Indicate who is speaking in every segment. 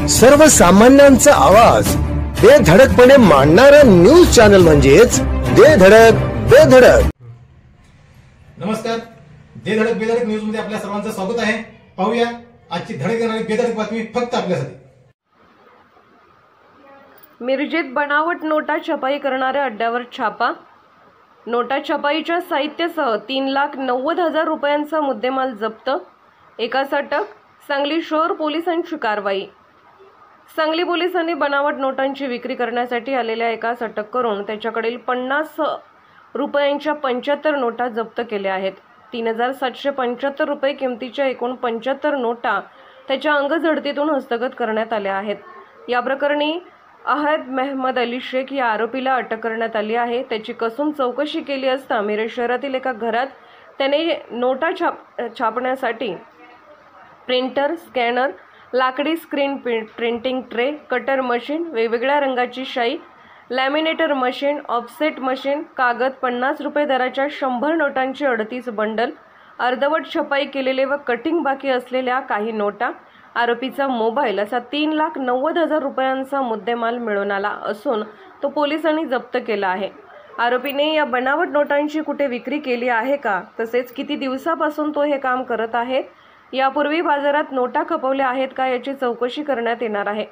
Speaker 1: सर्वसामान्यांचा आवाज बेधडकपणे मांडणारा न्यूज चॅनल म्हणजेच बेधडक बेधडक.
Speaker 2: नमस्कार, बेधडक बेधडक न्यूज मध्ये आपल्या सर्वांचं स्वागत आहे. पाहूया आजची धडक देणारी बेधडक बातमी फक्त आपल्यासाठी.
Speaker 3: मिरजेत बनावट नोटा छपाई करणाऱ्या अड्ड्यावर छापा. नोटा छपाईच्या साहित्यासह 3,90,000 रुपयांचा मुद्देमाल जप्त. एकास अटक. सांगली शहर पोलिसांची कारवाई. सांगली पोलिसांनी बनावट नोटांची विक्री करण्यासाठी आलेल्या एकास अटक करून त्याच्याकडील 50 रुपयांच्या 75 नोटा जप्त केल्या आहेत. 3,775 रुपये किमतीच्या एकूण 75 नोटा त्याच्या अंगझडतीतून हस्तगत करण्यात आल्या आहेत. या प्रकरणी अहद मेहमद अली शेख या आरोपीला अटक करण्यात आली आहे. त्याची कसून चौकशी केली असता मिरज शहरातील एका घरात त्याने नोटा छापण्यासाठी प्रिंटर, स्कॅनर, लाकडी screen printing tray, cutter machine, वेगवेगळ्या रंगाची शाई, लॅमिनेटर मशीन, ऑफसेट मशीन, कागद, 50 रुपये दराच्या 100 नोटांची 38 बंडल, अर्धवट छपाई केलेले व कटिंग बाकी असलेल्या काही नोटा, आरोपीचा मोबाईल असा 3,90,000 रुपयांचा मुद्देमाल मिळून आला असून तो पोलिसांनी जप्त केला आहे. आरोपीने या बनावट नोटांची कुठे विक्री केली आहे का, तसेच किती दिवसापासून तो हे काम करत आहे, यापूर्वी बाजारात नोटा खपवल्या आहेत का याची चौकशी करण्यात येणार आहे.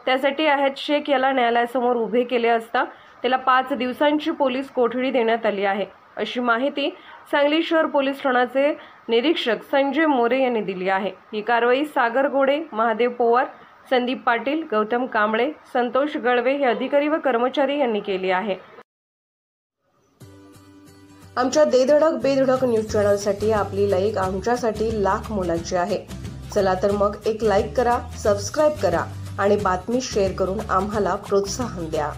Speaker 3: त्यासाठी अहद शेख याला न्यायालयासमोर उभे केले असता त्याला 5 दिवसांची पोलीस कोठडी देण्यात आली आहे, अशी माहिती सांगली शहर पोलीस ठाण्याचे निरीक्षक संजय मोरे यांनी दिली आहे. ही कारवाई सागर गोडे, महादेव पोवार, संदीप पाटील, गौतम कांबळे, संतोष गळवे हे अधिकारी व कर्मचारी यांनी केली आहे. आमच्या बेधडक बेधडक न्यूज चॅनलसाठी आपली लाईक आमच्यासाठी लाख मोलाची आहे. चला तर मग एक लाईक करा, सबस्क्राईब करा आणि बातमी शेअर करून आम्हाला प्रोत्साहन द्या.